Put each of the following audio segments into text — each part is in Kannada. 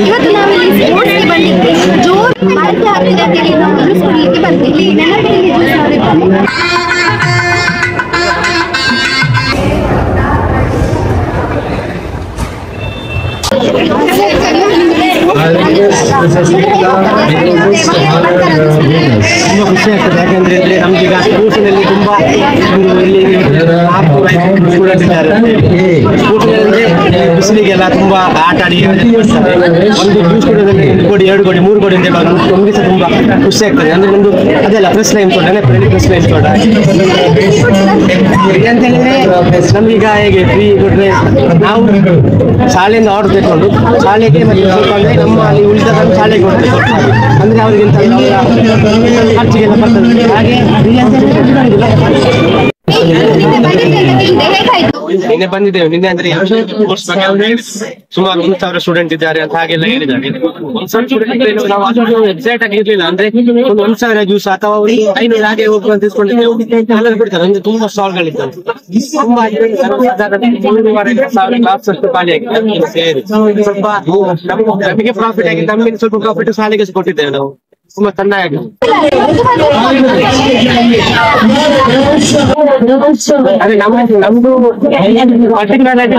ಇವತ್ತು ನಾವಿಲ್ಲಿ ಸ್ಪೋರ್ಟ್ಸ್ಗೆ ಬಂದಿದ್ವಿ. ಜೋರ್ ಮರಕ್ಕೆ ಹಾಕಿದೆ ಅಂತೇಳಿ ನಾವು ಜ್ಯೂಸ್ ಕುಡಿಲಿಕ್ಕೆ ಬಂದ್ವಿ. ಇಲ್ಲಿ ನೆನಪಿನಲ್ಲಿ ಜ್ಯೂಸ್ ಅವರಿದ್ದಾರೆ. ತುಂಬಾ ಖುಷಿ ಆಗ್ತದೆ. ಯಾಕಂದ್ರೆ ನಮ್ಗೆ ಈಗ ಸ್ಪೋರ್ಟ್ಸ್ನಲ್ಲಿ ತುಂಬಾ ಇಲ್ಲಿ ಸ್ಟೂಡೆಂಟ್ ಇದ್ದಾರೆ. ಸ್ಪೋರ್ಟ್ಸ್ನಲ್ಲಿ ಬಿಸಿಲಿಗೆಲ್ಲ ತುಂಬಾ ಆಟ ಆಡಿ ಒಂದು ಜ್ಯೂಸ್ ಕುಡಿಯೋದ್ರಲ್ಲಿ 1 ಕೋಟಿ 2 ಕೋಟಿ 3 ಕೋಟಿ ಅಂತ ಹೇಳುವಾಗ ನಮ್ಗೆ ಸಹ ತುಂಬಾ ಖುಷಿ ಆಗ್ತದೆ. ಅಂದ್ರೆ ನಮ್ದು ಅದೆಲ್ಲ ಪ್ರೆಸ್ ಲೈನ್ ಕೊಟ್ಟ ನೆನಪಲ್ಲಿ ಪ್ರೆಸ್ ಲೈನ್ ಕೊಟ್ಟ ಅಂತ ಹೇಳಿದ್ರೆ ನಮ್ಗೀಗ ಹೇಗೆ ಫ್ರೀ ಕೊಟ್ರೆ ನಾವು ಶಾಲೆಯಿಂದ ಆರ್ಡರ್ ತೆಕೊಂಡು ಶಾಲೆಗೆ ಮತ್ತೆ ಸ್ವಲ್ಪ ಅಂದ್ರೆ ನಮ್ಮ ಅಲ್ಲಿ ಉಳಿದ ಶಾಲೆಗೆ ಕೊಡ್ತೇವೆ. ಅಂದ್ರೆ ಅವ್ರಿಗಿಂತ ಖರ್ಚಿಗೆಲ್ಲ ಬರ್ತದೆ. ಹಾಗೆ ನಿನ್ನೆ ಬಂದಿದ್ದೇವೆ. ನಿನ್ನೆ ಅಂದ್ರೆ ಸುಮಾರು 1,000 ಸ್ಟೂಡೆಂಟ್ ಇದ್ದಾರೆ ಅಂತ ಹಾಗೆಲ್ಲ ಹೇಳಿದ್ದಾರೆ. 1,000 ಸ್ಟೂಡೆಂಟ್ ನಾವು ಅಷ್ಟು ಎಕ್ಸಾಕ್ಟ್ ಆಗಿ ಇರ್ಲಿಲ್ಲ. ಅಂದ್ರೆ ಒಂದು 1,000 ಜ್ಯೂಸ್ ಅಥವಾ 500 ಹಾಗೆ ಹೋಗುವಂತ ತಿಳ್ಕೊಂಡಿದ್ದೇವೆ. ಎಲ್ಲರೂ ಬಿಡ್ತಾರೆ. ಅಂದ್ರೆ ತುಂಬಾ ಸ್ಟಾಲ್ ಗಳಿದ್ದಾವೆ. ತುಂಬಾ ಕ್ಲಾಸ್ ಅಷ್ಟು ಖಾಲಿ ಆಗಿದೆ. ಸ್ವಲ್ಪ ನಮಗೆ ಪ್ರಾಫಿಟ್ ಆಗಿ ನಮಗೆ ಸ್ವಲ್ಪ ಪ್ರಾಫಿಟ್ ಶಾಲೆಗೆ ಕೊಟ್ಟಿದ್ದೇವೆ ನಾವು. ತುಂಬಾ ಚೆನ್ನಾಗಿ ಅದೇ ನಮ್ದು ಪರ್ಟಿಕ್ಯುಲರ್ ಆಗಿ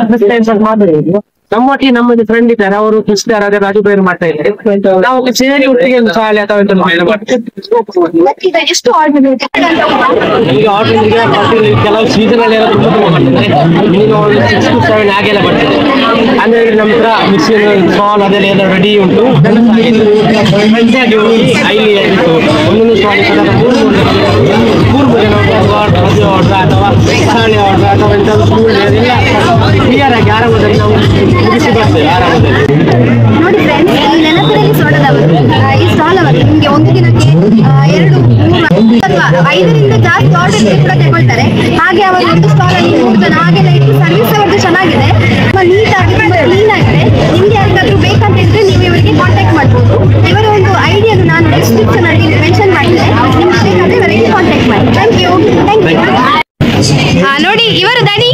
ನಮ್ಮೊಟ್ಟಿಗೆ ನಮ್ಮದು ಫ್ರೆಂಡ್ ಇದ್ದಾರೆ. ಅವರು ಕ್ರಿಸ್ಟಿಯರ್ ಅದೇ ರಾಜು ಬೇರೆ ಮಾಡ್ತಾ ಇದ್ದಾರೆ. ನಾವು ಸೇರಿ ಒಟ್ಟಿಗೆ ಒಂದು ಶಾಲೆ ಅಥವಾ ಎಷ್ಟು ಆರ್ಡರ್ ಈಗ ಆರ್ಡರ್ ಕೆಲವು ಸೀಸನ್ ಅಲ್ಲಿ ಈಗ 6 to 7 ಹಾಗೆಲ್ಲ ಬರ್ತದೆ. ಅಂದ್ರೆ ನಮ್ಮ ಹತ್ರ ಮಿಕ್ಸಿನ್ ಸ್ಟಾಲ್ ಅದೆಲ್ಲ ಎಲ್ಲ ರೆಡಿ ಉಂಟು. ಐಲಿ ಆಗಿತ್ತು ಒಂದೊಂದು ಸ್ಟಾಲ್ 3 ಜನ ರಜೆ ಆರ್ಡರ್ ಅಥವಾ ಶಾಲೆ ಆರ್ಡರ್ ಅಥವಾ ಎಂತಾದ್ರು ಸ್ಕೂಲ್ ಎಲ್ಲ ಕ್ಲಿಯರ್ ಆಗಿ ಆರಾಮದಲ್ಲಿ ನಾವು ಮುಗಿಸಿ ಬರ್ತೇವೆ. ಆರಾಮದಲ್ಲಿ ನೋಡಿ ಫ್ರೆಂಡ್ಸ್, ಈ ನೆನಪಿನಲ್ಲಿ ಸೋಡದವರು ಈ ಸ್ಟಾಲ್ ಅವರು ನಿಮ್ಗೆ ಒಂದು ದಿನಕ್ಕೆ 2, 3 ಅಥವಾ 5ರಿಂದ ಜಾಸ್ತಿ ಆರ್ಡರ್ ಕೂಡ ತಗೊಳ್ತಾರೆ. ಹಾಗೆ ಅವರು ಒಂದು ಸ್ಟಾಲ್ ಅಲ್ಲಿ 3 ಜನ ಹಾಗೆಲ್ಲ ಇಟ್ಟು ಸರ್ವಿಸ್ ಅವ್ರದ್ದು ಚೆನ್ನಾಗಿದೆ. ತುಂಬಾ ನೀಟಾಗಿ ತುಂಬಾ ಕ್ಲೀನ್ ಆಗಿದೆ. ನಿಮ್ಗೆ ಯಾರಿಗಾದ್ರೂ ಬೇಕಂತ ಇದ್ರೆ ನೀವು ಇವರಿಗೆ ಕಾಂಟ್ಯಾಕ್ಟ್ ಮಾಡ್ಬೋದು. ಇವರ ಒಂದು ಐಡಿಯಾನು ನಾನು ಡಿಸ್ಕ್ರಿಪ್ಷನ್ ಅಲ್ಲಿ ಮೆನ್ಷನ್ ಮಾಡಿದೆ. ನಿಮ್ಗೆ ಬೇಕಾದ್ರೆ ಇವರಿಗೆ ಕಾಂಟ್ಯಾಕ್ಟ್ ಮಾಡಿ. Thank you. ನೋಡಿ ಇವರು ದನಿ